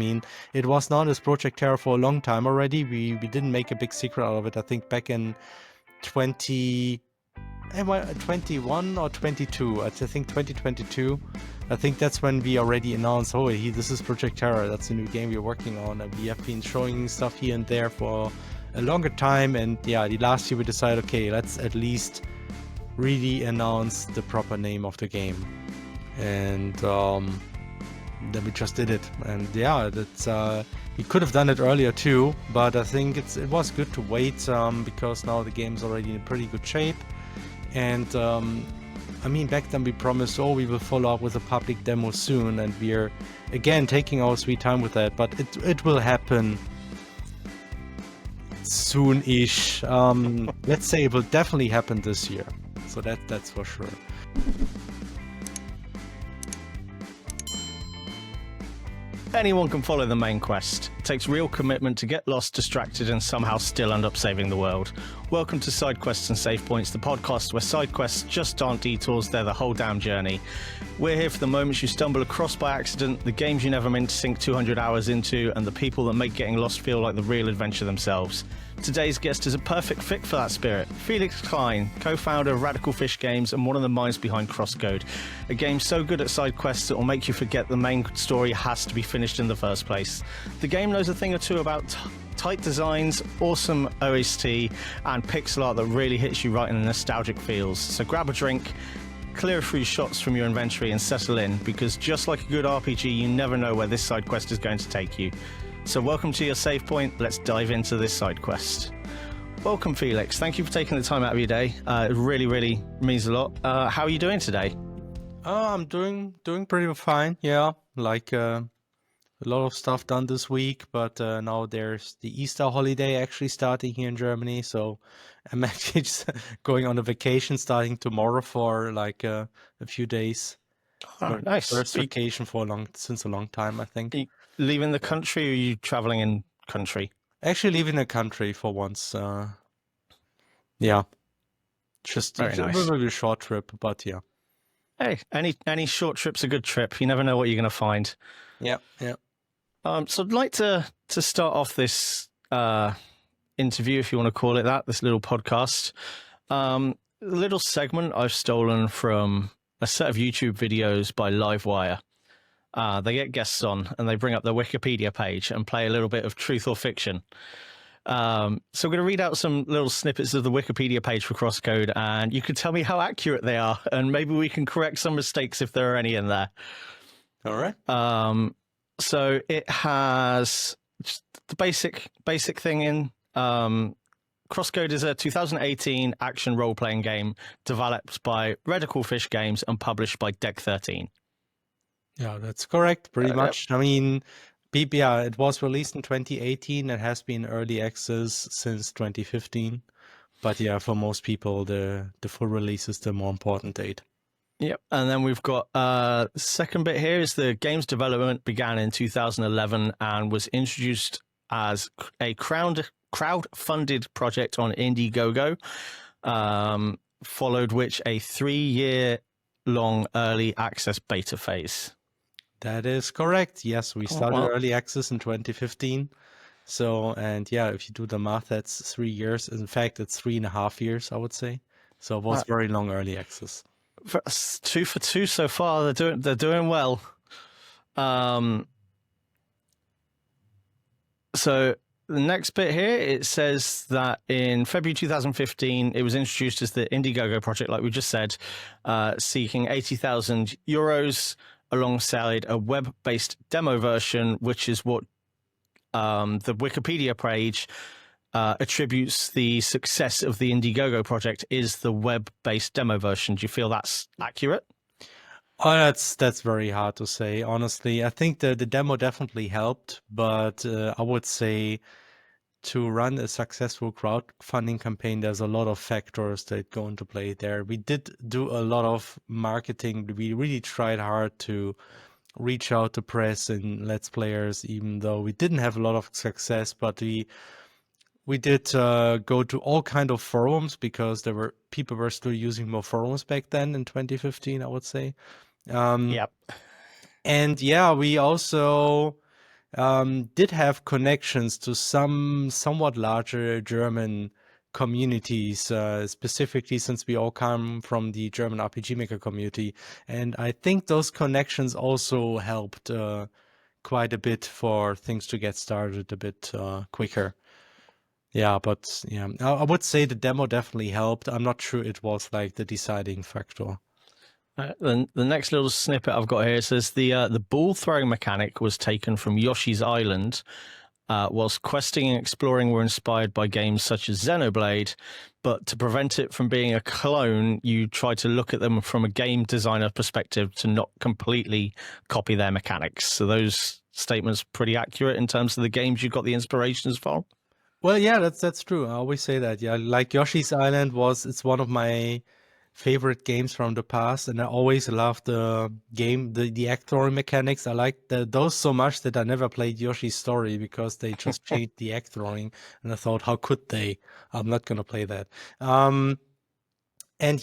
mean, it was known as Project Terra for a long time already. We didn't make a big secret out of it. I think back in 21 or 22, I think 2022. I think that's when we already announced, oh, this is Project Terra. That's a new game we're working on. And we have been showing stuff here and there for a longer time. And yeah, the last year we decided, okay, let's at least really announce the proper name of the game. And then we just did it. And yeah, that's we could have done it earlier too, but I think it was good to wait because now the game's already in pretty good shape. And I mean, back then we promised, oh, we will follow up with a public demo soon, and we're again taking our sweet time with that, but it will happen soon-ish. Let's say it will definitely happen this year, so that's for sure. Anyone can follow the main quest. It takes real commitment to get lost, distracted, and somehow still end up saving the world. Welcome to Side Quests and Save Points, the podcast where side quests just aren't detours, they're the whole damn journey. We're here for the moments you stumble across by accident, the games you never meant to sink 200 hours into, and the people that make getting lost feel like the real adventure themselves. Today's guest is a perfect fit for that spirit. Felix Klein, co-founder of Radical Fish Games and one of the minds behind CrossCode, a game so good at side quests it will make you forget the main story has to be finished in the first place. The game knows a thing or two about tight designs, awesome OST, and pixel art that really hits you right in the nostalgic feels. So grab a drink, clear a few shots from your inventory and settle in, because just like a good RPG, you never know where this side quest is going to take you. So welcome to your save point. Let's dive into this side quest. Welcome, Felix. Thank you for taking the time out of your day. It really, really means a lot. How are you doing today? I'm doing pretty fine. Yeah, like a lot of stuff done this week, but now there's the Easter holiday actually starting here in Germany. So I'm actually just going on a vacation starting tomorrow for like a few days. Oh, nice. First vacation since a long time, I think. Leaving the country, or are you traveling in country? Actually leaving the country for once. Yeah. Just very nice. It will be a short trip, but yeah. Hey, any short trip's a good trip. You never know what you're going to find. Yeah. So I'd like to start off this interview, if you want to call it that, this little podcast. A little segment I've stolen from a set of YouTube videos by Livewire. They get guests on and they bring up their Wikipedia page and play a little bit of truth or fiction. So I'm going to read out some little snippets of the Wikipedia page for CrossCode, and you can tell me how accurate they are, and maybe we can correct some mistakes if there are any in there. All right. So it has just the basic thing in. CrossCode is a 2018 action role-playing game developed by Radical Fish Games and published by Deck 13. Yeah, that's correct, pretty much. Yep. I mean, it was released in 2018 and has been early access since 2015. But yeah, for most people, the full release is the more important date. Yep, and then we've got the second bit here is the game's development began in 2011 and was introduced as a crowd-funded project on Indiegogo, followed which a 3-year-long early access beta phase. That is correct. Yes, we started early access in 2015. So, and yeah, if you do the math, that's 3 years. In fact, it's 3.5 years, I would say. So it was very long early access. 2 for 2 so far. They're doing well. So the next bit here, it says that in February 2015, it was introduced as the Indiegogo project, like we just said, seeking 80,000 euros alongside a web-based demo version, which is what the Wikipedia page attributes the success of the Indiegogo project is the web-based demo version. Do you feel that's accurate? Oh, that's very hard to say, honestly. I think the demo definitely helped, but I would say to run a successful crowdfunding campaign, there's a lot of factors that go into play there. We did do a lot of marketing. We really tried hard to reach out to press and Let's Players, even though we didn't have a lot of success, but we did go to all kind of forums because people were still using more forums back then in 2015, I would say. Yep. And yeah, we also did have connections to some somewhat larger German communities, specifically since we all come from the German RPG Maker community. And I think those connections also helped quite a bit for things to get started a bit quicker. Yeah, but yeah, I would say the demo definitely helped. I'm not sure it was like the deciding factor. The next little snippet I've got here says the ball throwing mechanic was taken from Yoshi's Island, whilst questing and exploring were inspired by games such as Xenoblade, but to prevent it from being a clone, you try to look at them from a game designer perspective to not completely copy their mechanics. So those statements pretty accurate in terms of the games you got the inspirations from. Well, yeah, that's true. I always say that. Yeah, like Yoshi's Island it's one of my favorite games from the past, and I always loved the act throwing mechanics. I liked those so much that I never played Yoshi's Story because they just changed the act throwing, and I thought, how could they? I'm not gonna play that. And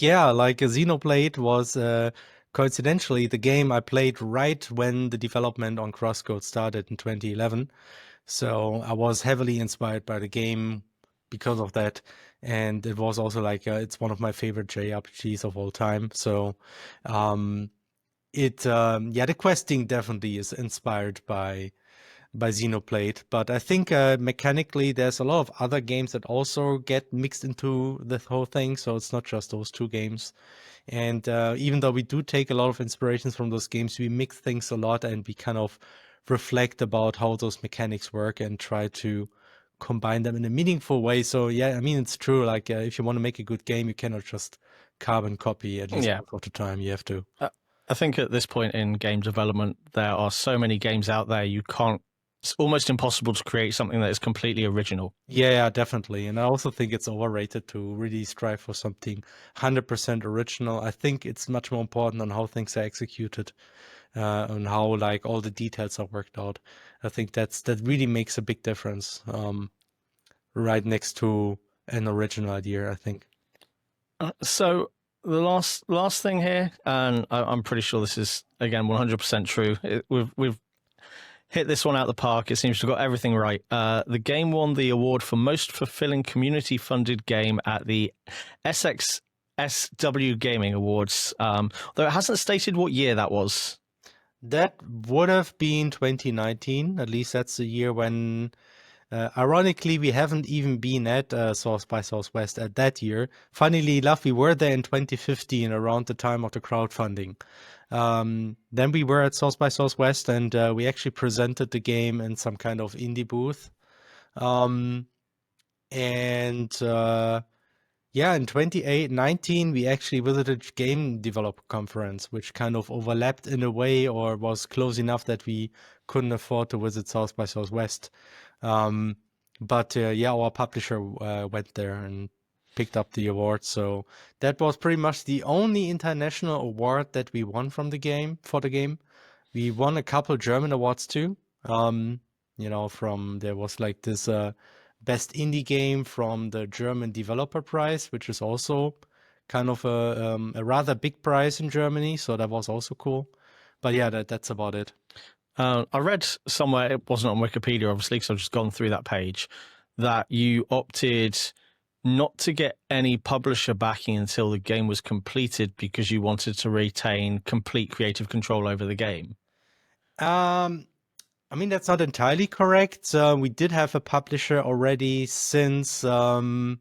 yeah, like Xenoblade was coincidentally the game I played right when the development on CrossCode started in 2011. So I was heavily inspired by the game because of that. And it was also like, it's one of my favorite JRPGs of all time. So the questing definitely is inspired by Xenoblade. But I think mechanically there's a lot of other games that also get mixed into the whole thing. So it's not just those two games. And even though we do take a lot of inspirations from those games, we mix things a lot and we kind of reflect about how those mechanics work and try to combine them in a meaningful way. So yeah, I mean, it's true. Like if you want to make a good game, you cannot just carbon copy, at least most of the time. You have to. I think at this point in game development, there are so many games out there, it's almost impossible to create something that is completely original. Yeah, definitely. And I also think it's overrated to really strive for something 100% original. I think it's much more important on how things are executed, on how like all the details are worked out. I think that really makes a big difference, right next to an original idea, I think. So the last thing here, and I'm pretty sure this is again 100% true. We've hit this one out the park. It seems to have got everything right. The game won the award for most fulfilling community-funded game at the SXSW Gaming Awards, though it hasn't stated what year that was. That would have been 2019. At least that's the year when, ironically, we haven't even been at South by Southwest at that year. Funnily enough, we were there in 2015 around the time of the crowdfunding. Then we were at South by Southwest and we actually presented the game in some kind of indie booth. Yeah, in 2019, we actually visited Game Developer Conference, which kind of overlapped in a way or was close enough that we couldn't afford to visit South by Southwest. But our publisher went there and picked up the award. So that was pretty much the only international award that we won for the game. We won a couple German awards too. There was like this best indie game from the German Developer Prize, which is also kind of a rather big prize in Germany. So that was also cool. But yeah, that's about it. I read somewhere, it wasn't on Wikipedia, obviously, because I've just gone through that page, that you opted not to get any publisher backing until the game was completed because you wanted to retain complete creative control over the game. I mean, that's not entirely correct. We did have a publisher already since the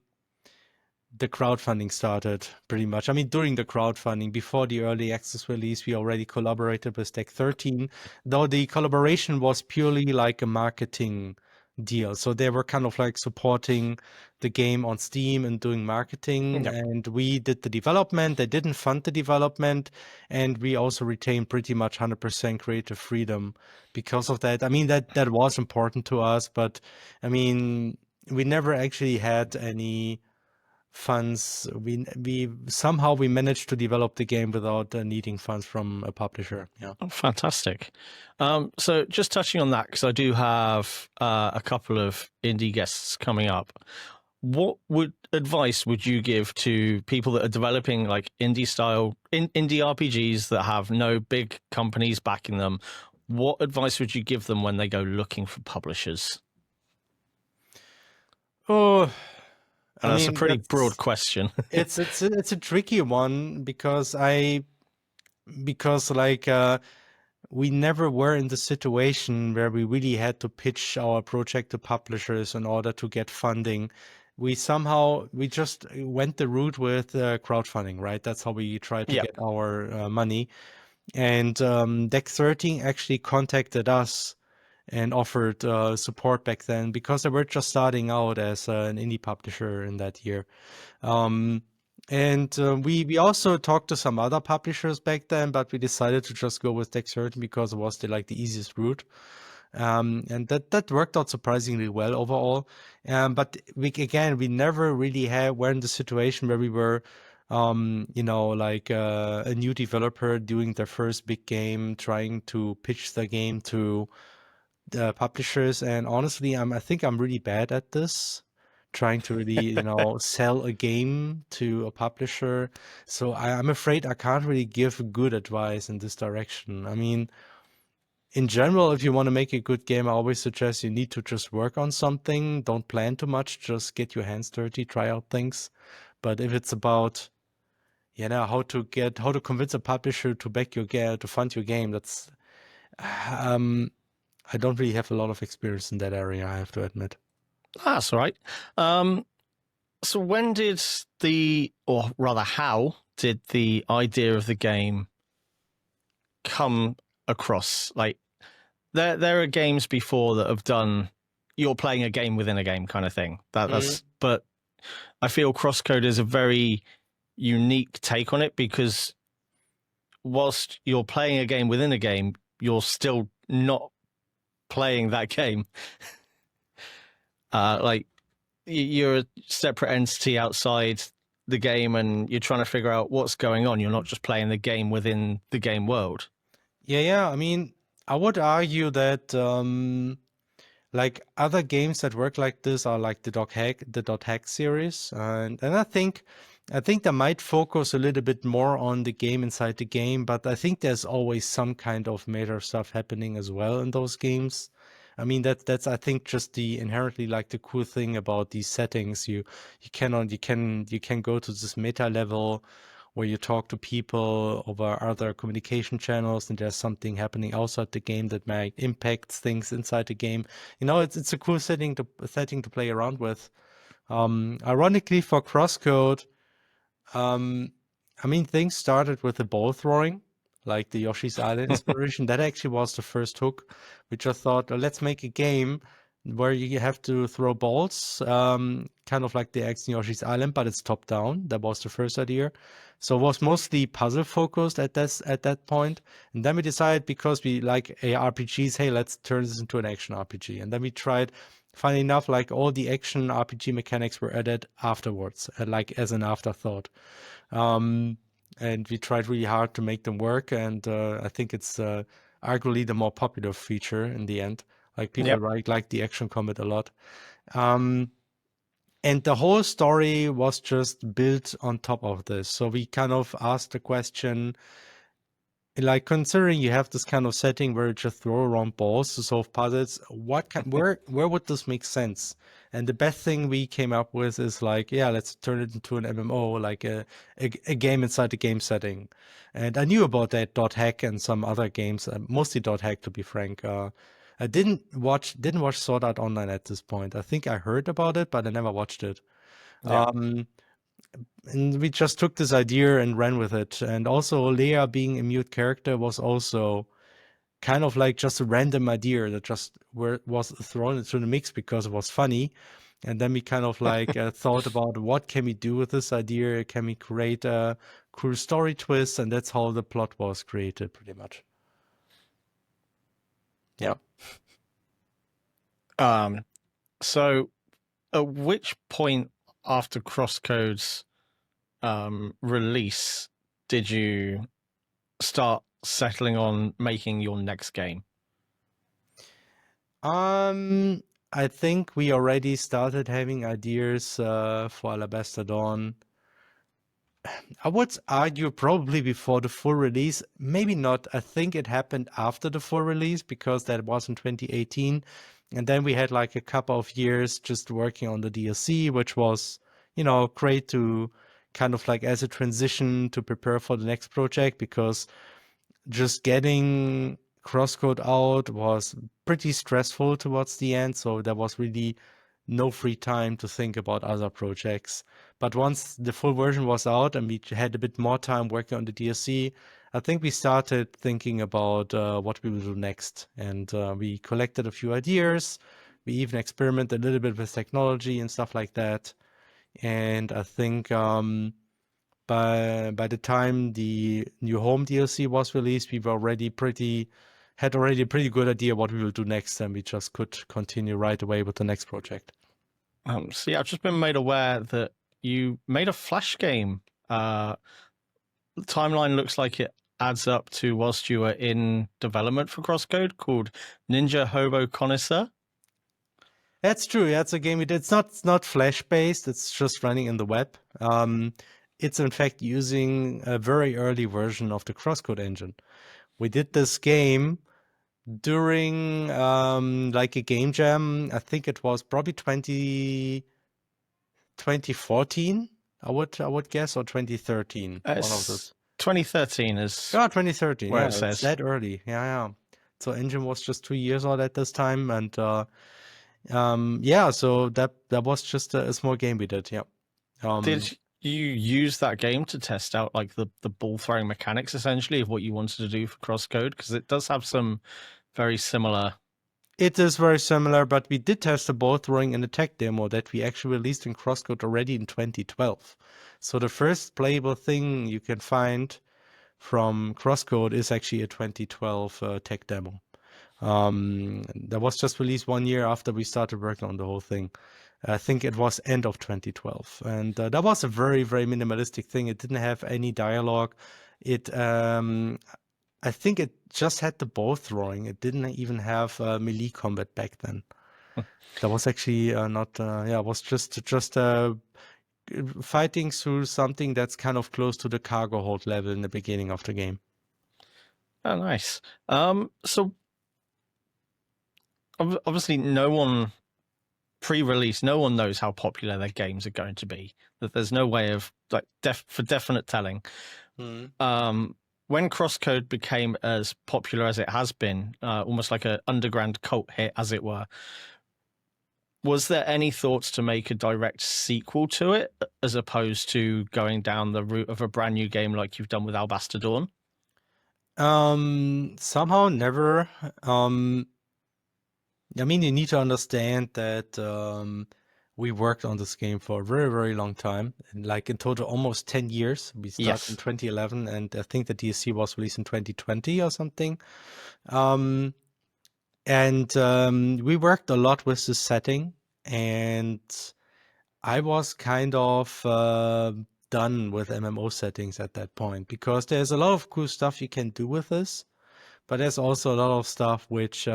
crowdfunding started, pretty much. I mean, during the crowdfunding, before the early access release, we already collaborated with Deck 13, though the collaboration was purely like a marketing deal. So they were kind of like supporting the game on Steam and doing marketing. Yep. And we did the development. They didn't fund the development. And we also retained pretty much 100% creative freedom because of that. I mean, that was important to us. But I mean, we never actually had any funds. We somehow managed to develop the game without needing funds from a publisher. Yeah. Oh, fantastic. So just touching on that, because I do have a couple of indie guests coming up. What advice would you give to people that are developing like indie RPGs that have no big companies backing them? what advice would you give them when they go looking for publishers? Oh, And I that's a mean, pretty broad question. it's a tricky one because like we never were in the situation where we really had to pitch our project to publishers in order to get funding. We just went the route with crowdfunding, right? That's how we tried to Yeah. get our money. And Deck 13 actually contacted us and offered support back then because they were just starting out as an indie publisher in that year. And we also talked to some other publishers back then, but we decided to just go with Deck 13 because it was the easiest route. And that worked out surprisingly well overall. But we never really were in the situation where we were, like a new developer doing their first big game, trying to pitch the game to publishers. And honestly, I think I'm really bad at this, trying to really, sell a game to a publisher. So I'm afraid I can't really give good advice in this direction. I mean, in general, if you want to make a good game, I always suggest you need to just work on something. Don't plan too much. Just get your hands dirty, try out things. But if it's about, how to convince a publisher to back your game, to fund your game, um, I don't really have a lot of experience in that area, I have to admit. That's all right. So when did or rather how did the idea of the game come across? Like there are games before that have done you're playing a game within a game kind of thing. But I feel CrossCode is a very unique take on it because whilst you're playing a game within a game, you're still not playing that game. Like you're a separate entity outside the game and you're trying to figure out what's going on. You're not just playing the game within the game world. Yeah. I mean, I would argue that like other games that work like this are like the .hack series, and I think they might focus a little bit more on the game inside the game, but I think there's always some kind of meta stuff happening as well in those games. I mean that's I think just the inherently like the cool thing about these settings. You can go to this meta level where you talk to people over other communication channels, and there's something happening outside the game that might impact things inside the game. It's a cool setting to play around with. Ironically, for CrossCode, I mean, things started with the ball throwing, like the Yoshi's Island inspiration. That actually was the first hook. We just thought, let's make a game where you have to throw balls, kind of like the X in Yoshi's Island, but it's top down. That was the first idea. So it was mostly puzzle focused at that point. And then we decided, because we like ARPGs, hey, let's turn this into an action RPG. And then we tried. Funny enough, like all the action RPG mechanics were added afterwards, like as an afterthought. And we tried really hard to make them work. And I think it's arguably the more popular feature in the end. Like people like the action combat a lot. And the whole story was just built on top of this. So we kind of asked the question, like, considering you have this kind of setting where you just throw around balls to solve puzzles, where would this make sense? And the best thing we came up with is like, yeah, let's turn it into an MMO, like a game inside the game setting. And I knew about that .hack and some other games, mostly .hack to be frank. I didn't watch Sword Art Online at this point. I think I heard about it, but I never watched it. Yeah. And we just took this idea and ran with it. And also, Leia being a mute character was also kind of like just a random idea that was thrown into the mix because it was funny. And then we kind of like thought about what can we do with this idea? Can we create a cool story twist? And that's how the plot was created, pretty much. Yeah. So at which point after CrossCode's release did you start settling on making your next game? I think we already started having ideas for Alabaster Dawn I would argue probably before the full release. Maybe not. I think it happened after the full release because that was in 2018. And then we had like a couple of years just working on the DLC, which was, great to kind of like as a transition to prepare for the next project, because just getting CrossCode out was pretty stressful towards the end. So there was really no free time to think about other projects. But once the full version was out and we had a bit more time working on the DLC, I think we started thinking about what we will do next. And we collected a few ideas. We even experimented a little bit with technology and stuff like that. And I think by the time the new home DLC was released, we were had already a pretty good idea what we will do next, and we just could continue right away with the next project. So yeah, I've just been made aware that you made a Flash game. The timeline looks like it adds up to whilst you were in development for CrossCode, called Ninja Hobo Connoisseur. That's true. Yeah, it's a game we did. It's not Flash based. It's just running in the web. It's in fact using a very early version of the CrossCode engine. We did this game during like a game jam. I think it was probably 2014. I would guess, or 2013. One of those. 2013 is 2013. where Yeah, it says. it's that early. Yeah. So engine was just 2 years old at this time, and so that was just a small game we did. Yeah. Did you use that game to test out like the ball throwing mechanics essentially of what you wanted to do for CrossCode? Because it does have some very similar. It is very similar, but we did test the ball throwing in a tech demo that we actually released in CrossCode already in 2012. So the first playable thing you can find from CrossCode is actually a 2012 tech demo. That was just released 1 year after we started working on the whole thing. I think it was end of 2012. And that was a very, very minimalistic thing. It didn't have any dialogue. I think it just had the ball throwing. It didn't even have melee combat back then. That was actually not, it was just fighting through something that's kind of close to the cargo hold level in the beginning of the game. Oh, nice. So obviously no one pre-release, no one knows how popular their games are going to be. That there's no way of like for definite telling. When CrossCode became as popular as it has been, almost like an underground cult hit, as it were, was there any thoughts to make a direct sequel to it, as opposed to going down the route of a brand new game like you've done with Alabaster Dawn? Somehow never. I mean, you need to understand that we worked on this game for a very, very long time. Like in total, almost 10 years. We started in 2011, and I think the DLC was released in 2020 or something. We worked a lot with the setting, and I was kind of done with MMO settings at that point, because there's a lot of cool stuff you can do with this, but there's also a lot of stuff which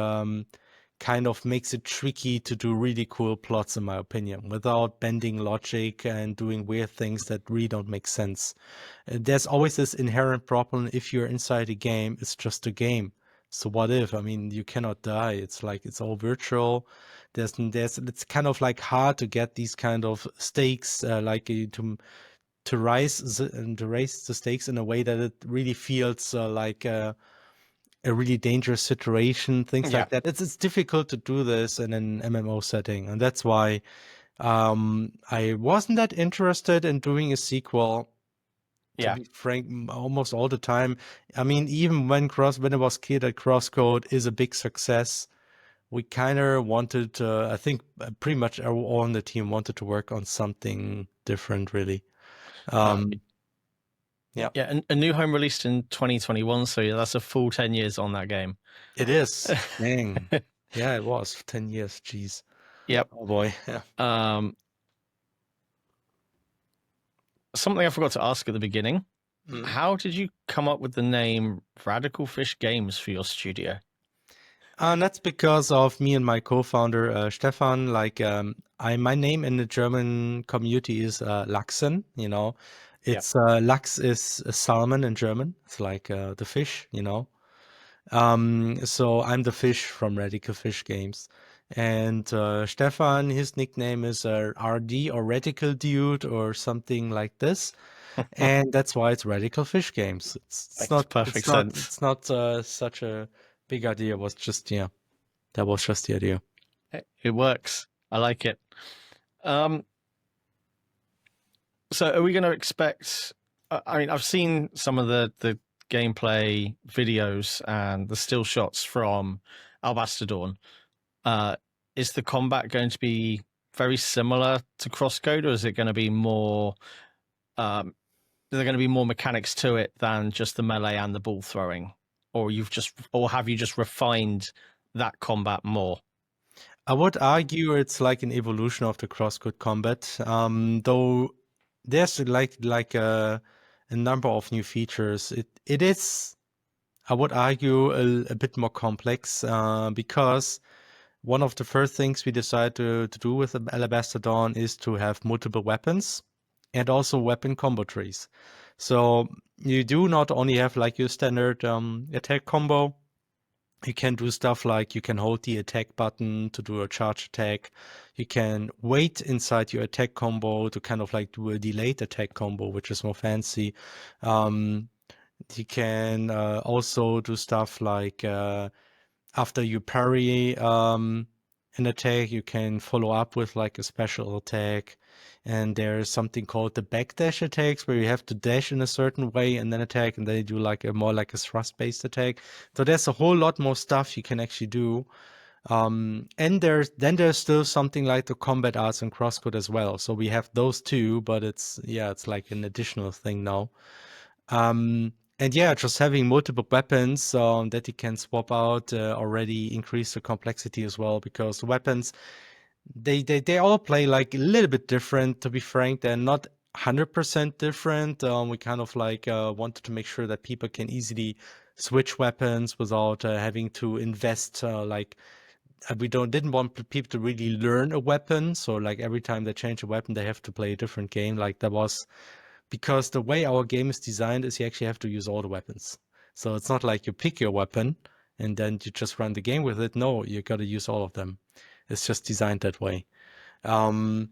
kind of makes it tricky to do really cool plots, in my opinion, without bending logic and doing weird things that really don't make sense. There's always this inherent problem: if you're inside a game, it's just a game. So what if? I mean, you cannot die. It's like it's all virtual. It's kind of like hard to get these kind of stakes, to raise the stakes in a way that it really feels like a really dangerous situation, things like that. It's difficult to do this in an MMO setting, and that's why I wasn't that interested in doing a sequel. To be frank, almost all the time. I mean, even when it was clear that CrossCode is a big success, we kind of wanted to, I think pretty much all on the team wanted to work on something different, really. And a new home released in 2021, so that's a full 10 years on that game. It is. Dang. Yeah, it was 10 years. Jeez. Yep. Oh boy. Yeah. Something I forgot to ask at the beginning. How did you come up with the name Radical Fish Games for your studio? That's because of me and my co-founder Stefan. Like, my name in the German community is Lachsen. It's Lachs is a salmon in German. It's like the fish, you know. So I'm the fish from Radical Fish Games. And Stefan, his nickname is RD or Radical Dude or something like this. And that's why it's Radical Fish Games. It's Makes not perfect sense. it's not such a big idea. It was just that was just the idea. It works. I like it. So are we going to expect? I mean, I've seen some of the gameplay videos and the still shots from Alabaster Dawn. Is the combat going to be very similar to CrossCode, or is it going to be more? Are there going to be more mechanics to it than just the melee and the ball throwing, or have you just refined that combat more? I would argue it's like an evolution of the CrossCode combat, though there's like a number of new features. It is, I would argue, a bit more complex because one of the first things we decided to do with Alabaster Dawn is to have multiple weapons and also weapon combo trees. So you do not only have like your standard attack combo. You can do stuff like you can hold the attack button to do a charge attack. You can wait inside your attack combo to kind of like do a delayed attack combo, which is more fancy. You can also do stuff like after you parry an attack, you can follow up with like a special attack. And there's something called the backdash attacks where you have to dash in a certain way and then attack, and then you do like a more like a thrust-based attack. So there's a whole lot more stuff you can actually do. And there's still something like the combat arts and CrossCode as well. So we have those two, but it's like an additional thing now. And yeah, just having multiple weapons that you can swap out already increase the complexity as well, because the weapons they all play like a little bit different. To be frank, they're not 100% different. We kind of like wanted to make sure that people can easily switch weapons without having to invest we didn't want people to really learn a weapon. So like every time they change a weapon, they have to play a different game. Like that was because the way our game is designed is you actually have to use all the weapons. So it's not like you pick your weapon and then you just run the game with it. No, you got to use all of them. It's just designed that way. And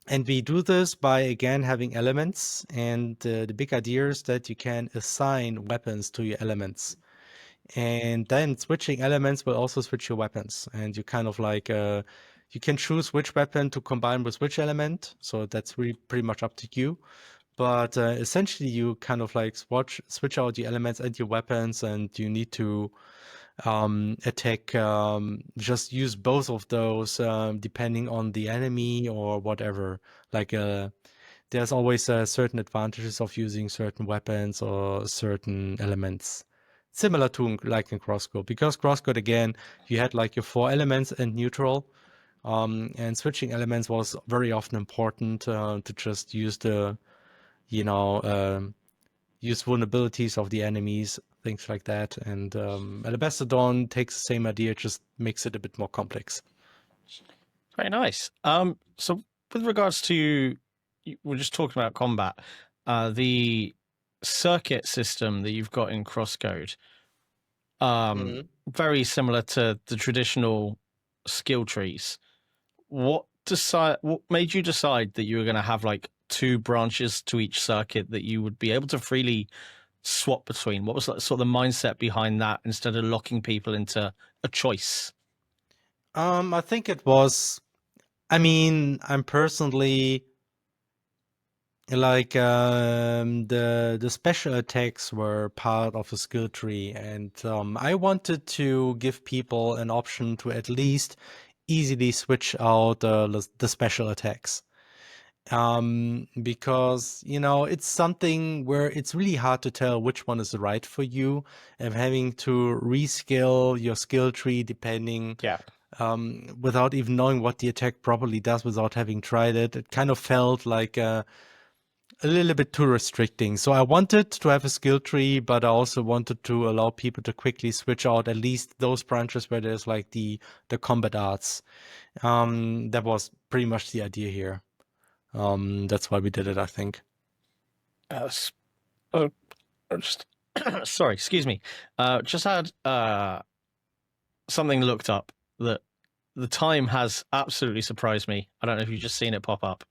we do this by, again, having elements. And the big idea is that you can assign weapons to your elements. And then switching elements will also switch your weapons. And you kind of like, you can choose which weapon to combine with which element. So that's really pretty much up to you. But essentially, you kind of like switch out your elements and your weapons, and you need to attack, just use both of those depending on the enemy or whatever. Like there's always certain advantages of using certain weapons or certain elements. Similar to like in CrossCode, because CrossCode, again, you had like your 4 elements and neutral, and switching elements was very often important to just use the use vulnerabilities of the enemies, things like that. And Alabaster Dawn takes the same idea, just makes it a bit more complex. Very nice. So with regards to, we're just talking about combat, the circuit system that you've got in CrossCode, very similar to the traditional skill trees. What made you decide that you were going to have like 2 branches to each circuit that you would be able to freely swap between? What was sort of the mindset behind that instead of locking people into a choice? I think it was, I'm personally like the special attacks were part of a skill tree, and I wanted to give people an option to at least easily switch out the special attacks. Because it's something where it's really hard to tell which one is right for you, and having to reskill your skill tree depending without even knowing what the attack properly does, without having tried it, it kind of felt like a little bit too restricting. So I wanted to have a skill tree, but I also wanted to allow people to quickly switch out at least those branches where there's like the combat arts. That was pretty much the idea here. That's why we did it, I think. s- just sorry, excuse me. Just had something looked up that the time has absolutely surprised me. I don't know if you've just seen it pop up.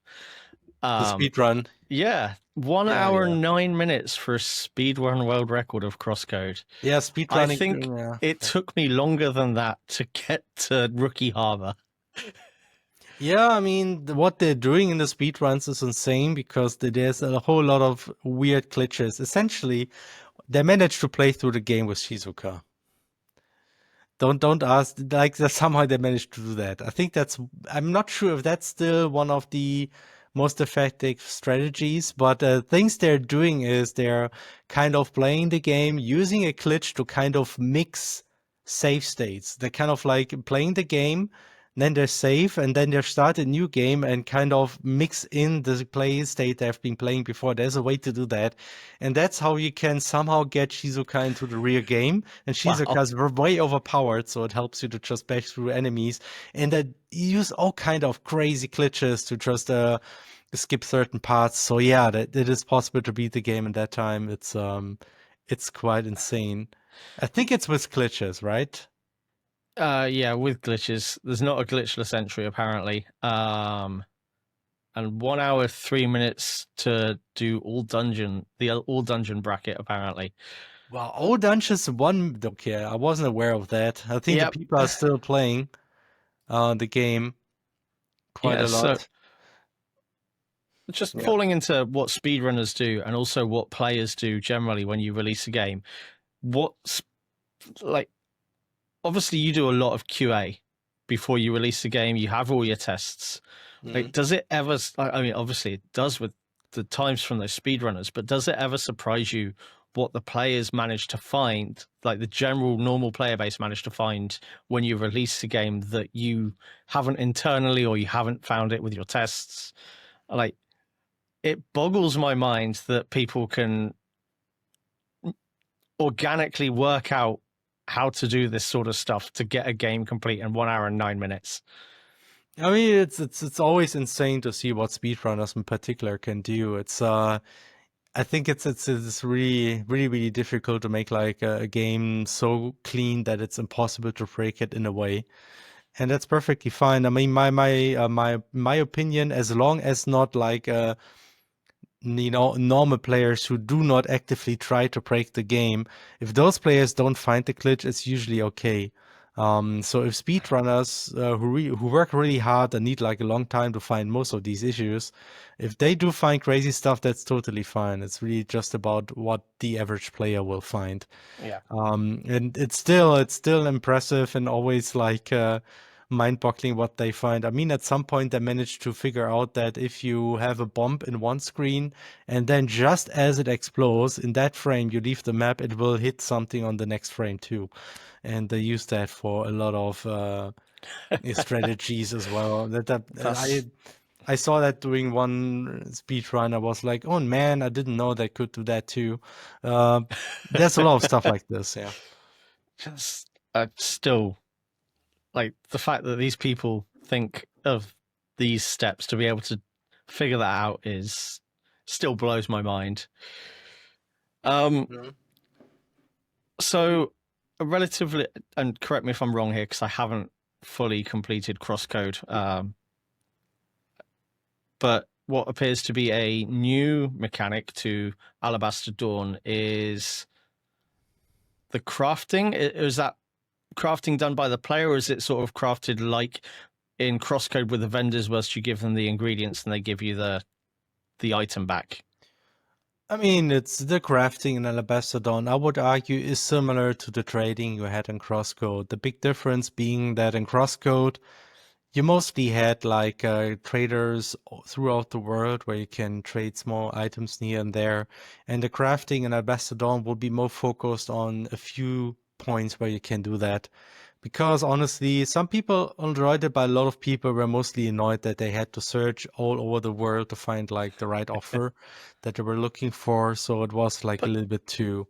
The speed run. Yeah, 1 Yeah, hour yeah. 9 minutes for a speedrun world record of CrossCode. Yeah, speed I running. think Yeah. it took me longer than that to get to Rookie Harbor. Yeah, I mean, what they're doing in the speedruns is insane because there's a whole lot of weird glitches. Essentially, they managed to play through the game with Shizuka. Don't ask, like, somehow they managed to do that. I think I'm not sure if that's still one of the most effective strategies, but things they're doing is they're kind of playing the game using a glitch to kind of mix save states. They're kind of like playing the game, then they save, and then they start a new game and kind of mix in the play state they've been playing before. There's a way to do that. And that's how you can somehow get Shizuka into the real game. And Wow. Shizuka's way overpowered, so it helps you to just bash through enemies. And that you use all kind of crazy glitches to just skip certain parts. So yeah, that it is possible to beat the game in that time. It's quite insane. I think it's with glitches, right? Yeah, with glitches. There's not a glitchless entry apparently. And 1 hour 3 minutes to do the all dungeon bracket apparently. Well, all dungeons one. Okay, I wasn't aware of that. I think Yep. the people are still playing the game quite Yeah, a so lot. just Yeah. falling into what speedrunners do and also what players do generally when you release a game. What's like obviously you do a lot of QA before you release the game. You have all your tests. Like, does it ever? I mean, obviously it does with the times from those speedrunners, but does it ever surprise you what the players manage to find, like the general normal player base managed to find when you release a game that you haven't internally or you haven't found it with your tests? Like, it boggles my mind that people can organically work out how to do this sort of stuff to get a game complete in 1 hour and 9 minutes. I mean, it's always insane to see what speedrunners in particular can do. I think it's really difficult to make like a game so clean that it's impossible to break it in a way, and that's perfectly fine. I mean, my opinion, as long as not like normal players who do not actively try to break the game, if those players don't find the glitch, it's usually okay. So if speedrunners who work really hard and need like a long time to find most of these issues, if they do find crazy stuff, that's totally fine. It's really just about what the average player will find. Yeah. And it's still impressive and always like mind-boggling what they find. I mean, at some point they managed to figure out that if you have a bomb in one screen and then just as it explodes in that frame you leave the map, it will hit something on the next frame too. And they use that for a lot of strategies as well. I saw that doing one speed run. I was like, oh man, I didn't know they could do that too. There's a lot of stuff like this, yeah. Just still, like, the fact that these people think of these steps to be able to figure that out is still blows my mind. So relatively, and correct me if I'm wrong here because I haven't fully completed CrossCode, but what appears to be a new mechanic to Alabaster Dawn is the crafting. Is that crafting done by the player, or is it sort of crafted like in CrossCode with the vendors, whilst you give them the ingredients and they give you the item back? I mean, it's the crafting in Alabaster Dawn, I would argue, is similar to the trading you had in CrossCode. The big difference being that in CrossCode, you mostly had like traders throughout the world where you can trade small items here and there. And the crafting in Alabaster Dawn will be more focused on a few points where you can do that. Because honestly, some people enjoyed it, but a lot of people were mostly annoyed that they had to search all over the world to find like the right offer that they were looking for. So it was like a little bit too,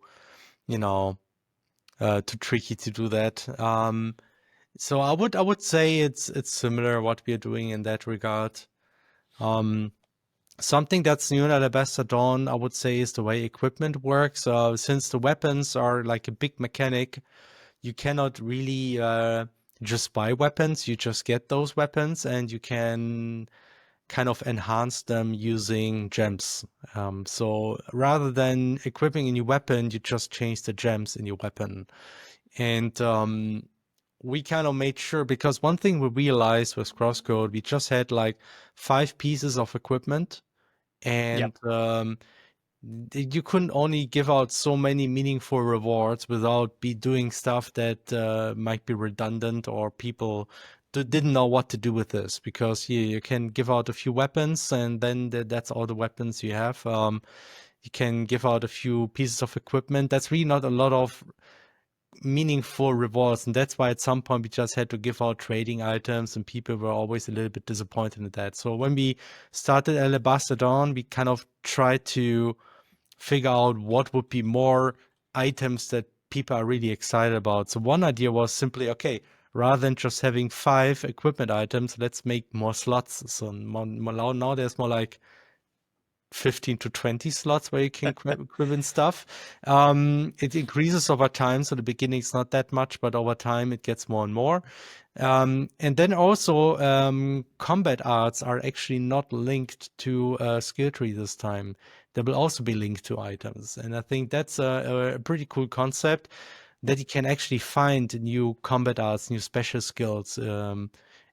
too tricky to do that. So I would say it's similar what we are doing in that regard. Something that's new in Alabaster Dawn, I would say, is the way equipment works. Since the weapons are like a big mechanic, you cannot really just buy weapons. You just get those weapons and you can kind of enhance them using gems. So rather than equipping a new weapon, you just change the gems in your weapon. And we kind of made sure, because one thing we realized with CrossCode, we just had like 5 pieces of equipment, Yep. and you couldn't only give out so many meaningful rewards without be doing stuff that might be redundant, or people didn't know what to do with this, because you can give out a few weapons and then that's all the weapons you have. You can give out a few pieces of equipment. That's really not a lot of meaningful rewards, and that's why at some point we just had to give out trading items, and people were always a little bit disappointed in that. So when we started Alabaster Dawn, we kind of tried to figure out what would be more items that people are really excited about. So one idea was simply, okay, rather than just having 5 equipment items, let's make more slots. So now there's more like 15 to 20 slots where you can equip in stuff. It increases over time. So the beginning is not that much, but over time it gets more and more. And then also combat arts are actually not linked to skill tree this time. They will also be linked to items. And I think that's a pretty cool concept, that you can actually find new combat arts, new special skills.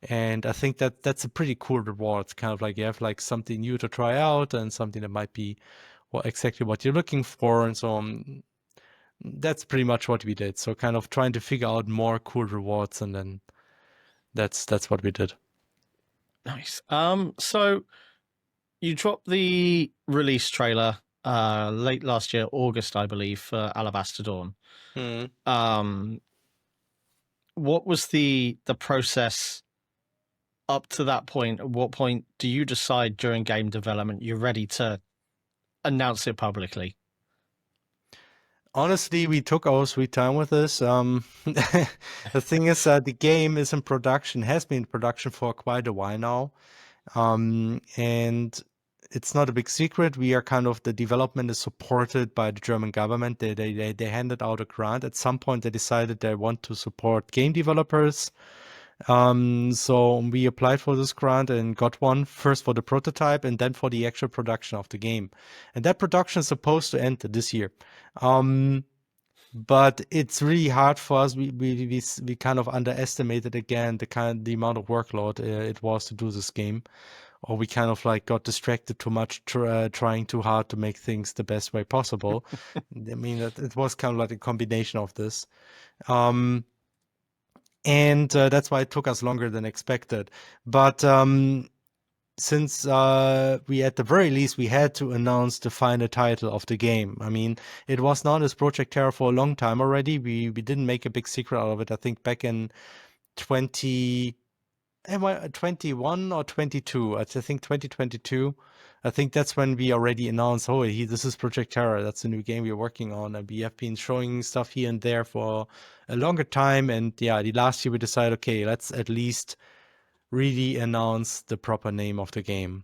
And I think that that's a pretty cool reward. Kind of like you have like something new to try out and something that might be exactly what you're looking for. And so that's pretty much what we did. So kind of trying to figure out more cool rewards, and then that's what we did. Nice. So you dropped the release trailer late last year, August, I believe, for Alabaster Dawn. What was the process up to that point? At what point do you decide during game development you're ready to announce it publicly? Honestly, we took our sweet time with this. The thing is, the game is in production, has been in production for quite a while now. And it's not a big secret. We are kind of, the development is supported by the German government. They handed out a grant. At some point, they decided they want to support game developers. So we applied for this grant and got one, first for the prototype and then for the actual production of the game. And that production is supposed to end this year. But it's really hard for us. We kind of underestimated again the amount of workload it was to do this game, or we kind of like got distracted too much, trying too hard to make things the best way possible. I mean, it was kind of like a combination of this. And that's why it took us longer than expected. But since we, at the very least, we had to announce the final title of the game. I mean, it was known as Project Terra for a long time already. We didn't make a big secret out of it. I think back in 21 or 22, I think 2022. I think that's when we already announced, oh, this is Project Terra. That's a new game we're working on. And we have been showing stuff here and there for a longer time. And yeah, the last year we decided, okay, let's at least really announce the proper name of the game.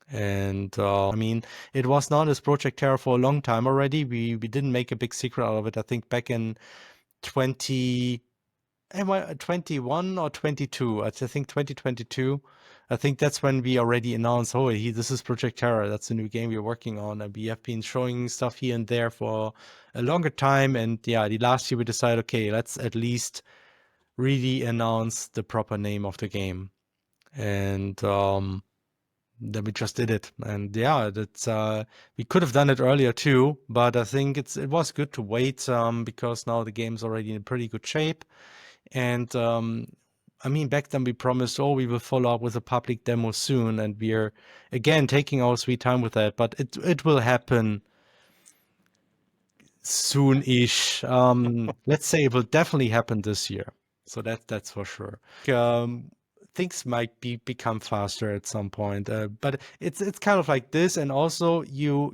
And I mean, it was known as Project Terra for a long time already. We didn't make a big secret out of it. I think back in 21 or 22, I think 2022. I think that's when we already announced, oh, this is Project Terra. That's a new game we're working on. And we have been showing stuff here and there for a longer time. And yeah, the last year we decided, okay, let's at least really announce the proper name of the game. And then we just did it. And yeah, that's we could have done it earlier too, but I think it was good to wait, because now the game's already in pretty good shape. And I mean, back then we promised, oh, we will follow up with a public demo soon, and we're again taking our sweet time with that. But it will happen soon-ish. Let's say it will definitely happen this year. So that's for sure. Things might become faster at some point, but it's kind of like this. And also you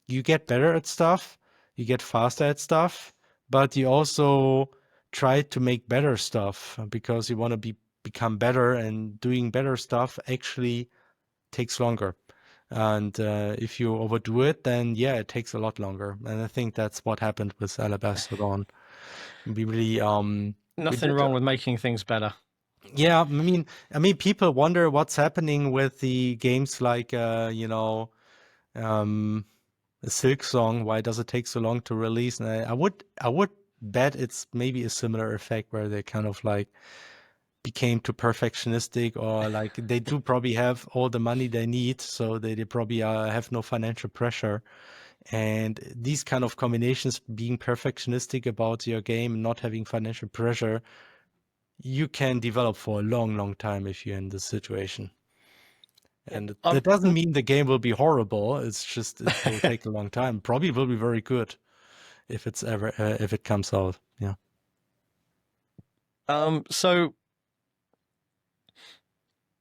get better at stuff, you get faster at stuff, but you also try to make better stuff, because you want to become better, and doing better stuff actually takes longer. And if you overdo it, then yeah, it takes a lot longer. And I think that's what happened with Alabaster Dawn. We really we Nothing did. wrong with making things better. Yeah, I mean, people wonder what's happening with the games like um, a Silk Song. Why does it take so long to release? And I would bet it's maybe a similar effect where they kind of like became too perfectionistic, or like they do probably have all the money they need, so they probably have no financial pressure. And these kind of combinations, being perfectionistic about your game and not having financial pressure, you can develop for a long, long time if you're in this situation. And that doesn't mean the game will be horrible. It's just it will take a long time. Probably will be very good if it's ever if it comes out. Yeah. So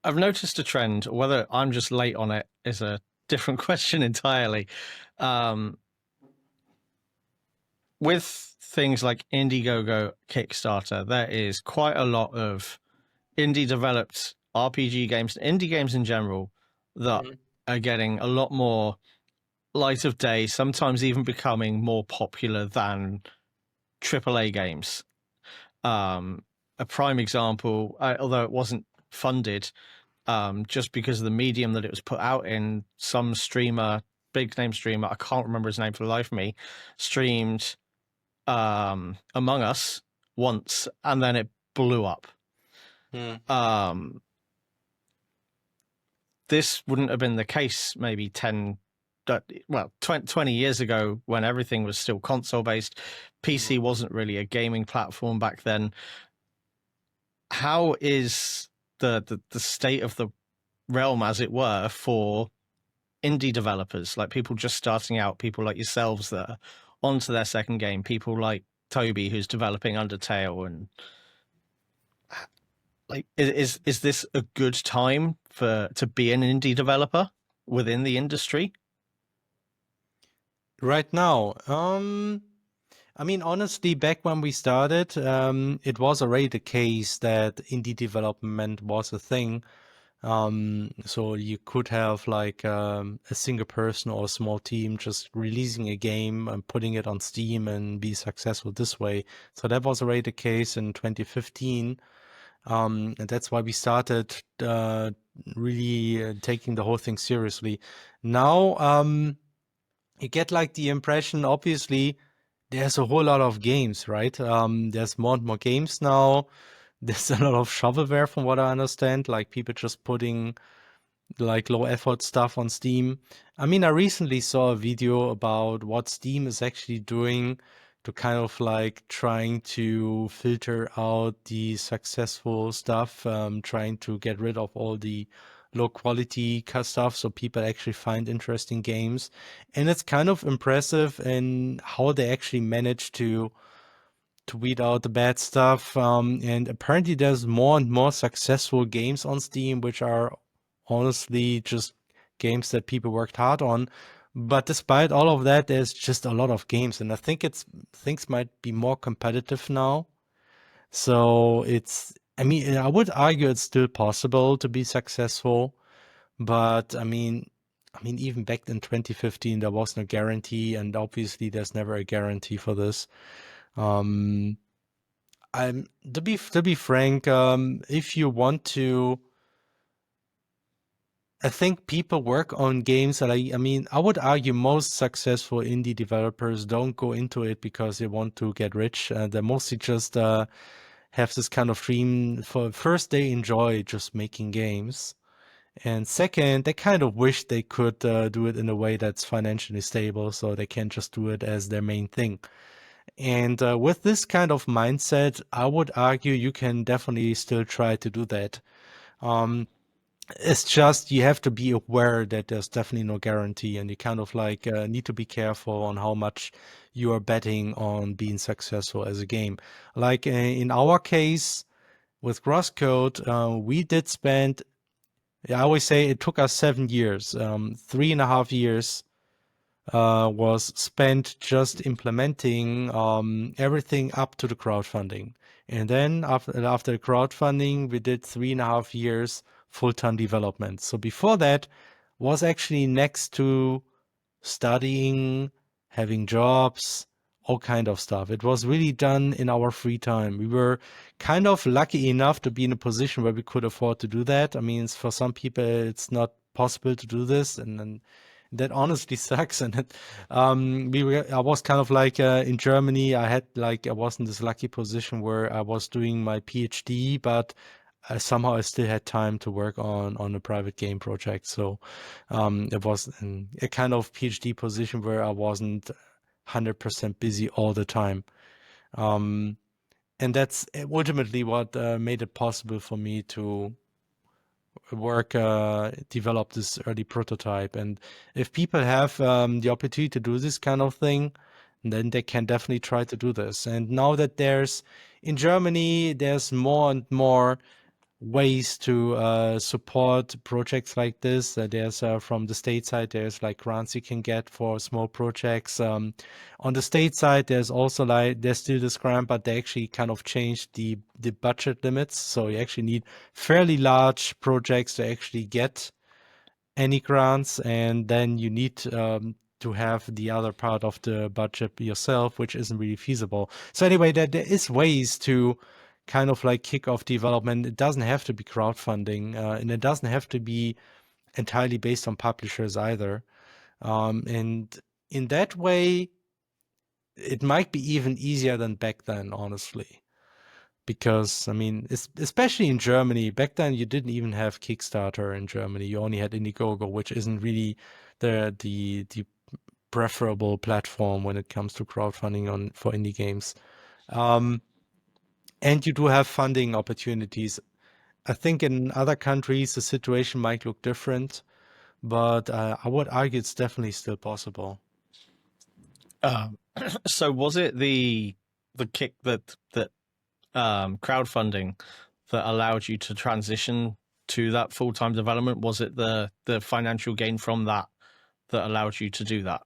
I've noticed a trend. Whether I'm just late on it is a different question entirely. With things like Indiegogo, Kickstarter, there is quite a lot of indie developed RPG games, indie games in general, that are getting a lot more light of day, sometimes even becoming more popular than AAA games. A prime example, although it wasn't funded, just because of the medium that it was put out in, some streamer, big name streamer, I can't remember his name for the life of me, streamed Among Us once, and then it blew up. This wouldn't have been the case maybe 20 years ago, when everything was still console based. PC wasn't really a gaming platform back then. How is the state of the realm, as it were, for indie developers, like people just starting out, people like yourselves that are onto their second game, people like Toby who's developing Undertale, and like is this a good time to be an indie developer within the industry Right now, I mean, honestly, back when we started, it was already the case that indie development was a thing. So you could have like a single person or a small team just releasing a game and putting it on Steam and be successful this way. So that was already the case in 2015. And that's why we started really taking the whole thing seriously. Now, you get like the impression, obviously, there's a whole lot of games, right? There's more and more games now. There's a lot of shovelware from what I understand, like people just putting like low effort stuff on Steam. I mean, I recently saw a video about what Steam is actually doing to kind of like trying to filter out the successful stuff, trying to get rid of all the low quality stuff so people actually find interesting games. And it's kind of impressive in how they actually manage to weed out the bad stuff. And apparently there's more and more successful games on Steam, which are honestly just games that people worked hard on. But despite all of that, there's just a lot of games, and I think things might be more competitive now. So I mean, I would argue it's still possible to be successful, but I mean, even back in 2015, there was no guarantee, and obviously there's never a guarantee for this. To be frank, if you want to, I think people work on games that I mean, I would argue most successful indie developers don't go into it because they want to get rich. They mostly just have this kind of dream. For first, they enjoy just making games, and second, they kind of wish they could do it in a way that's financially stable, so they can just do it as their main thing. And with this kind of mindset, I would argue you can definitely still try to do that. It's just you have to be aware that there's definitely no guarantee, and you kind of like need to be careful on how much you are betting on being successful as a game. Like in our case with CrossCode, we did spend, I always say it took us 7 years, 3.5 years was spent just implementing everything up to the crowdfunding. And then after the crowdfunding, we did 3.5 years full-time development. So before that, was actually next to studying, having jobs, all kind of stuff. It was really done in our free time. We were kind of lucky enough to be in a position where we could afford to do that. I mean, for some people, it's not possible to do this, and that honestly sucks. And I was kind of like in Germany. I was in this lucky position where I was doing my PhD, but somehow I still had time to work on a private game project. So it was a kind of PhD position where I wasn't 100% busy all the time. And that's ultimately what made it possible for me to develop this early prototype. And if people have the opportunity to do this kind of thing, then they can definitely try to do this. And now that in Germany, there's more and more ways to support projects like this. There's from the state side, there's like grants you can get for small projects. On the state side, there's also there's still this grant, but they actually kind of changed the budget limits. So you actually need fairly large projects to actually get any grants, and then you need to have the other part of the budget yourself, which isn't really feasible. So anyway, there is ways to kind of like kick off development. It doesn't have to be crowdfunding, and it doesn't have to be entirely based on publishers either. And in that way, it might be even easier than back then, honestly. Because, I mean, especially in Germany, back then you didn't even have Kickstarter in Germany. You only had Indiegogo, which isn't really the preferable platform when it comes to crowdfunding for indie games. And you do have funding opportunities. I think in other countries the situation might look different, but I would argue it's definitely still possible. So was it the kick that crowdfunding that allowed you to transition to that full-time development? Was it the financial gain from that allowed you to do that?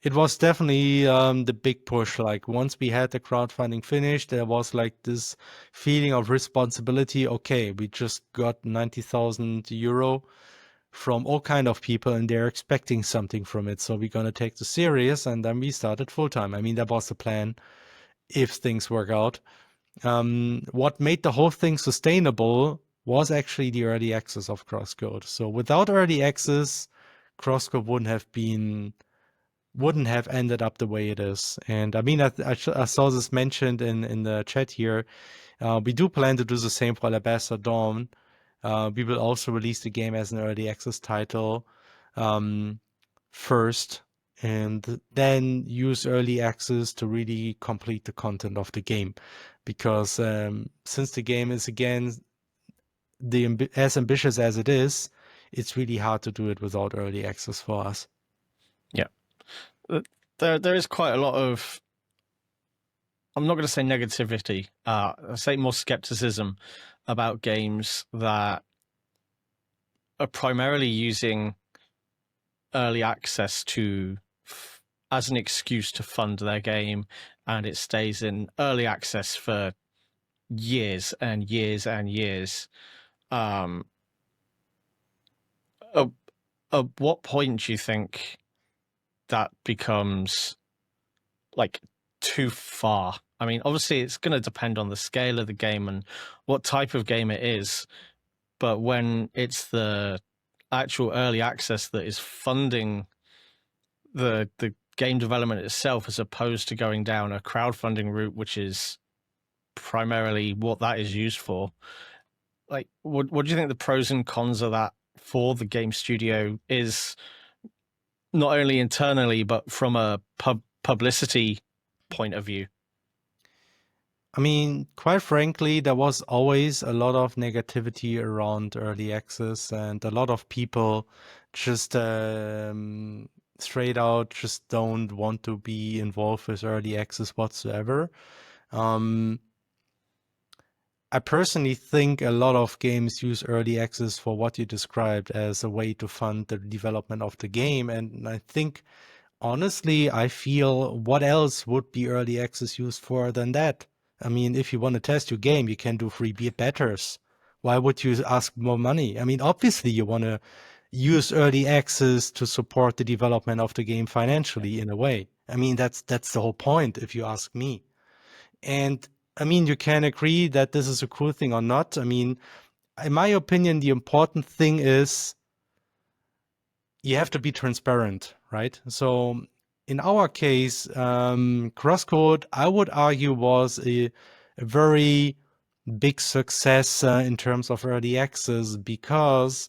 It was definitely the big push. Like once we had the crowdfunding finished, there was like this feeling of responsibility. Okay, we just got 90,000 euro from all kind of people, and they're expecting something from it. So we're gonna take this serious, and then we started full time. I mean, that was the plan if things work out. What made the whole thing sustainable was actually the early access of CrossCode. So without early access, CrossCode wouldn't have ended up the way it is. And I mean, I saw this mentioned in the chat here. We do plan to do the same for Alabaster Dawn. We will also release the game as an early access title first, and then use early access to really complete the content of the game. Because since the game is, again, as ambitious as it is, it's really hard to do it without early access for us. Yeah. There is quite a lot of, I'm not going to say negativity, I'll say more skepticism about games that are primarily using early access as an excuse to fund their game, and it stays in early access for years and years and years. At what point do you think that becomes like too far? I mean, obviously it's going to depend on the scale of the game and what type of game it is, but when it's the actual early access that is funding the game development itself, as opposed to going down a crowdfunding route, which is primarily what that is used for, like what do you think the pros and cons of that for the game studio is, not only internally but from a publicity point of view? I mean, quite frankly, there was always a lot of negativity around early access, and a lot of people just straight out just don't want to be involved with early access whatsoever. I personally think a lot of games use early access for what you described as a way to fund the development of the game. And I think, honestly, I feel what else would be early access used for than that? I mean, if you want to test your game, you can do free betas. Why would you ask more money? I mean, obviously you want use early access to support the development of the game financially in a way. I mean, that's the whole point, if you ask me. And I mean, you can agree that this is a cool thing or not. I mean, in my opinion, the important thing is you have to be transparent, right? So in our case, CrossCode, I would argue, was a very big success in terms of early access because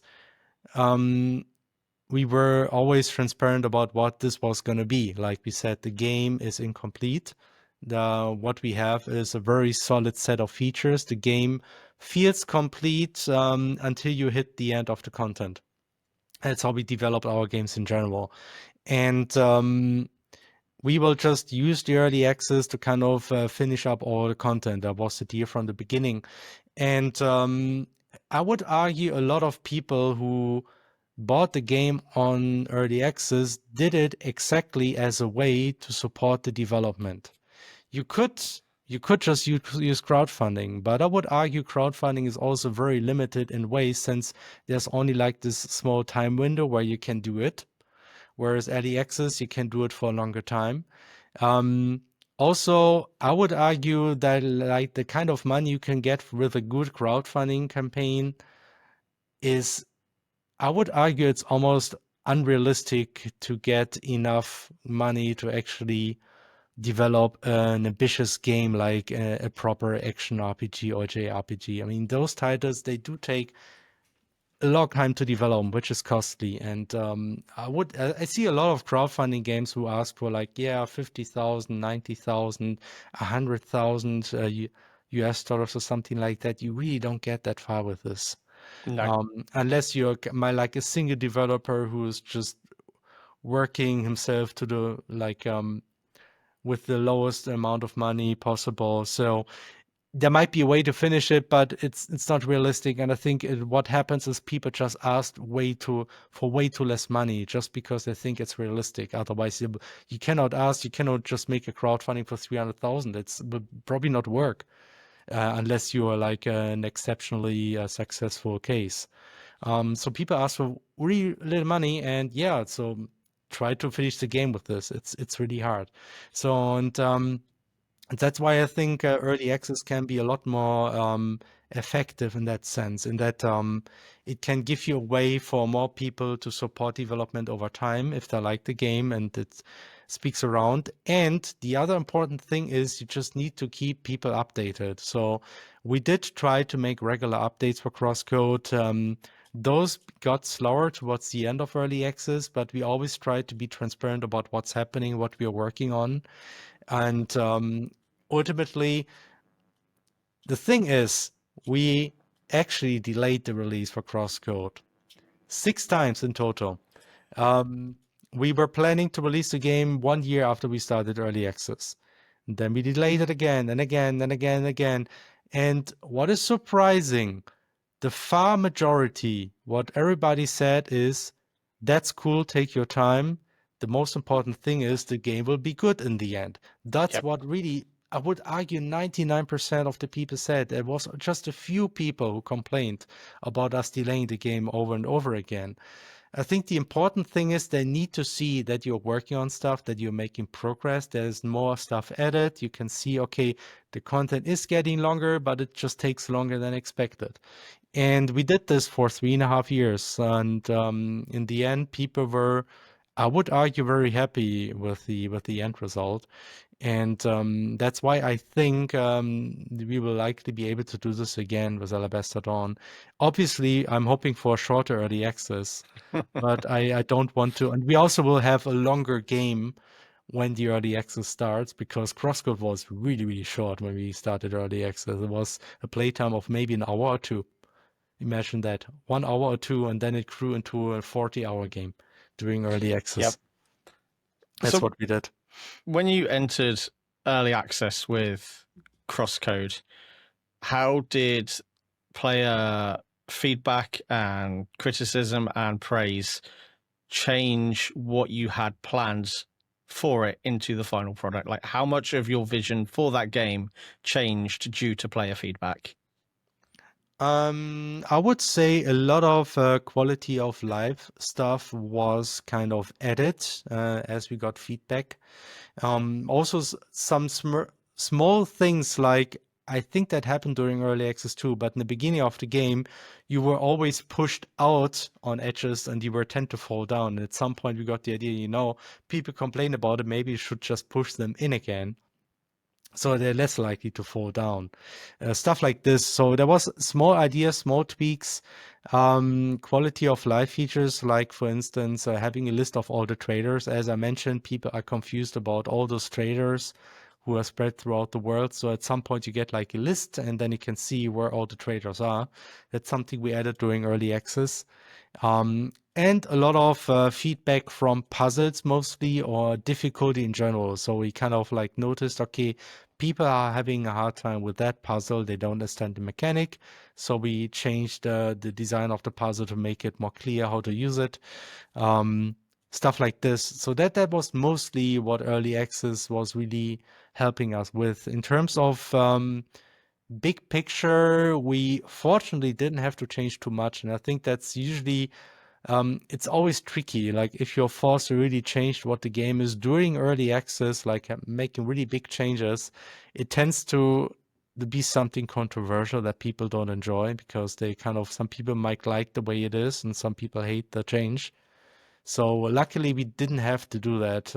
we were always transparent about what this was going to be. Like we said, the game is incomplete. What we have is a very solid set of features. The game feels complete until you hit the end of the content. That's how we develop our games in general. And we will just use the early access to kind of finish up all the content. That was the deal from the beginning. And I would argue a lot of people who bought the game on early access did it exactly as a way to support the development. You could just use crowdfunding, but I would argue crowdfunding is also very limited in ways, since there's only like this small time window where you can do it, whereas early access you can do it for a longer time. Also, I would argue that like the kind of money you can get with a good crowdfunding campaign is, I would argue, it's almost unrealistic to get enough money to actually develop an ambitious game like a proper action RPG or JRPG. I mean, those titles, they do take a long time to develop, which is costly. And I see a lot of crowdfunding games who ask for like, yeah, 50,000, 90,000, 100,000 US dollars or something like that. You really don't get that far with this. No. Unless you're like a single developer who's just working himself to the like with the lowest amount of money possible. So there might be a way to finish it, but it's not realistic. And I think what happens is people just ask for way too less money just because they think it's realistic. Otherwise, you cannot ask. You cannot just make a crowdfunding for 300,000. It's would probably not work unless you are like an exceptionally successful case. So people ask for really little money, and yeah, so try to finish the game with this. It's really hard. So and that's why I think early access can be a lot more effective in that sense, in that it can give you a way for more people to support development over time if they like the game and it speaks around. And the other important thing is you just need to keep people updated. So we did try to make regular updates for CrossCode. Those got slower towards the end of early access, but we always try to be transparent about what's happening, what we are working on. And ultimately, the thing is, we actually delayed the release for CrossCode 6 times in total. We were planning to release the game 1 year after we started early access. And then we delayed it again and again and again and again. And what is surprising, the far majority, what everybody said is, that's cool, take your time. The most important thing is the game will be good in the end. That's what really, I would argue 99% of the people said. There was just a few people who complained about us delaying the game over and over again. I think the important thing is they need to see that you're working on stuff, that you're making progress. There's more stuff added. You can see, okay, the content is getting longer, but it just takes longer than expected. And we did this for 3.5 years. And in the end, people were, I would argue, very happy with the end result. And that's why I think we will likely be able to do this again with Alabaster Dawn. Obviously, I'm hoping for a shorter early access, but I don't want to. And we also will have a longer game when the early access starts, because CrossCode was really, really short when we started early access. It was a playtime of maybe an hour or two. Imagine that, 1 hour or two, and then it grew into a 40-hour game during early access. That's what we did. When you entered early access with CrossCode, how did player feedback and criticism and praise change what you had plans for it into the final product? Like, how much of your vision for that game changed due to player feedback? I would say a lot of quality of life stuff was kind of added as we got feedback. Also, some small things like I think that happened during early access too, but in the beginning of the game, you were always pushed out on edges and you were tend to fall down. And at some point, we got the idea, people complain about it, maybe you should just push them in again so they're less likely to fall down. Stuff like this. So there was small ideas, small tweaks, quality of life features, like for instance, having a list of all the traders. As I mentioned, people are confused about all those traders who are spread throughout the world. So at some point you get like a list and then you can see where all the traders are. That's something we added during early access. And a lot of feedback from puzzles mostly or difficulty in general. So we kind of like noticed, okay, people are having a hard time with that puzzle. They don't understand the mechanic. So we changed the design of the puzzle to make it more clear how to use it. Stuff like this. So that was mostly what early access was really helping us with. In terms of big picture, we fortunately didn't have to change too much. And I think that's usually it's always tricky. Like if you're forced to really change what the game is during early access, like making really big changes, it tends to be something controversial that people don't enjoy because some people might like the way it is and some people hate the change. So luckily we didn't have to do that.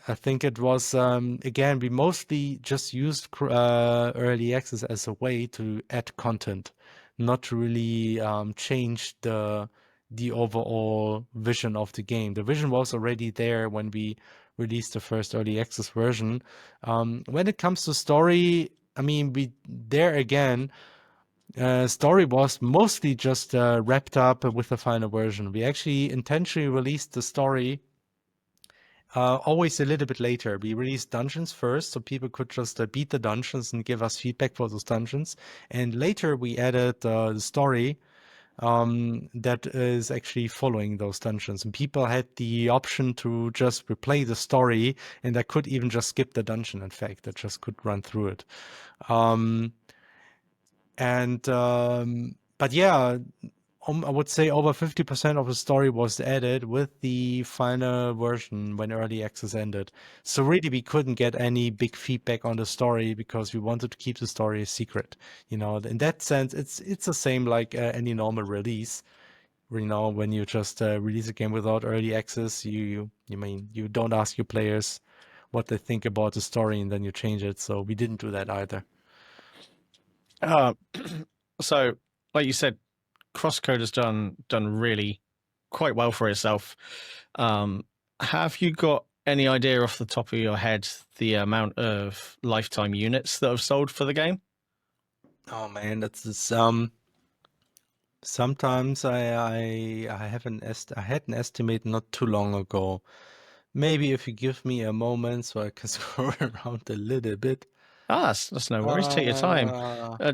I think it was, again, we mostly just used early access as a way to add content, not to really change the overall vision of the game. The vision was already there when we released the first early access version. When it comes to story, I mean, there again, story was mostly just wrapped up with the final version. We actually intentionally released the story always a little bit later. We released dungeons first, so people could just beat the dungeons and give us feedback for those dungeons. And later we added the story that is actually following those dungeons. And people had the option to just replay the story, and they could even just skip the dungeon, in fact. They just could run through it. But yeah, I would say over 50% of the story was added with the final version when early access ended. So really, we couldn't get any big feedback on the story because we wanted to keep the story a secret. In that sense, it's the same like any normal release. When you just release a game without early access, you don't ask your players what they think about the story and then you change it. So we didn't do that either. So, like you said, CrossCode has done really quite well for itself. Have you got any idea off the top of your head the amount of lifetime units that have sold for the game? Oh man, that's sometimes I had an estimate not too long ago. Maybe if you give me a moment so I can scroll around a little bit. That's no worries. Take your time.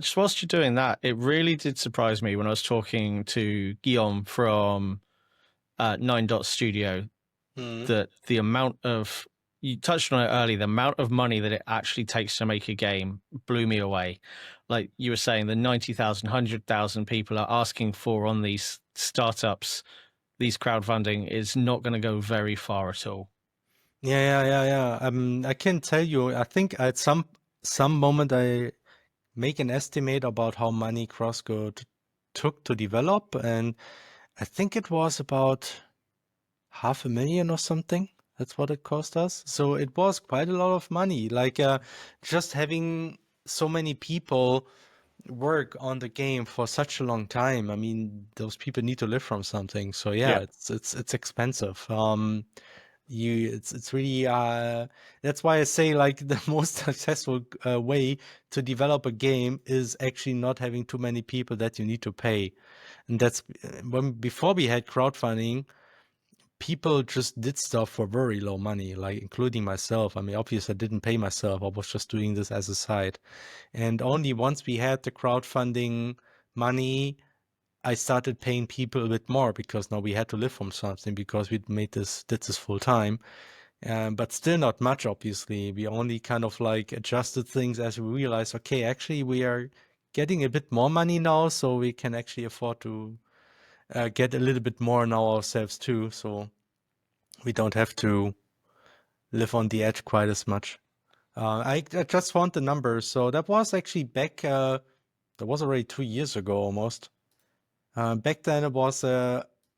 Just whilst you're doing that, it really did surprise me when I was talking to Guillaume from 9 Dot Studio that the amount of, you touched on it earlier, the amount of money that it actually takes to make a game blew me away. Like you were saying, the 90,000, 100,000 people are asking for on these startups, these crowdfunding is not going to go very far at all. Yeah. I can tell you, I think at some moment I make an estimate about how money CrossCode took to develop, and I think it was about 500,000 or something. That's what it cost us. So it was quite a lot of money. Like just having so many people work on the game for such a long time. I mean, those people need to live from something. So yeah. It's expensive. It's really that's why I say like the most successful way to develop a game is actually not having too many people that you need to pay. And that's before we had crowdfunding, people just did stuff for very low money, like including myself. I mean, obviously I didn't pay myself. I was just doing this as a side. And only once we had the crowdfunding money, I started paying people a bit more because now we had to live from something because we did this full time. But still not much, obviously. We only kind of like adjusted things as we realized, okay, actually we are getting a bit more money now, so we can actually afford to get a little bit more now ourselves too. So we don't have to live on the edge quite as much. I just found the numbers. So that was actually back, that was already 2 years ago almost. Back then it was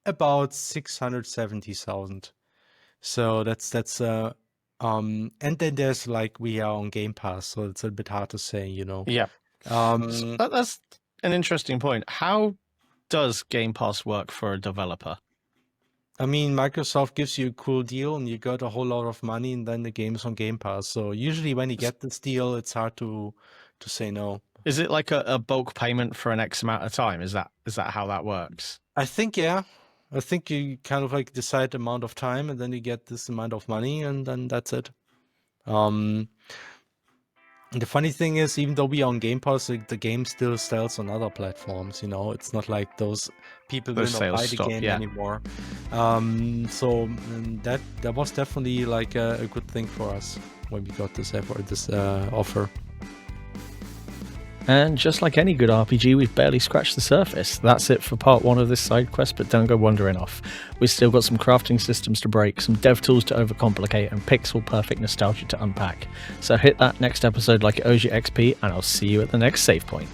about 670,000. So that's and then there's like we are on Game Pass, so it's a bit hard to say, Yeah. That's an interesting point. How does Game Pass work for a developer? I mean, Microsoft gives you a cool deal and you got a whole lot of money, and then the game's on Game Pass. So usually when you get this deal, it's hard to say no. Is it like a bulk payment for an X amount of time? Is that how that works? I think, yeah. I think you kind of like decide the amount of time, and then you get this amount of money, and then that's it. The funny thing is, even though we are on Game Pass, the game still sells on other platforms. It's not like those people will not buy the game anymore. So that was definitely like a good thing for us when we got this offer. And just like any good RPG, we've barely scratched the surface. That's it for part 1 of this side quest, but don't go wandering off. We've still got some crafting systems to break, some dev tools to overcomplicate, and pixel-perfect nostalgia to unpack. So hit that next episode like it owes you XP, and I'll see you at the next save point.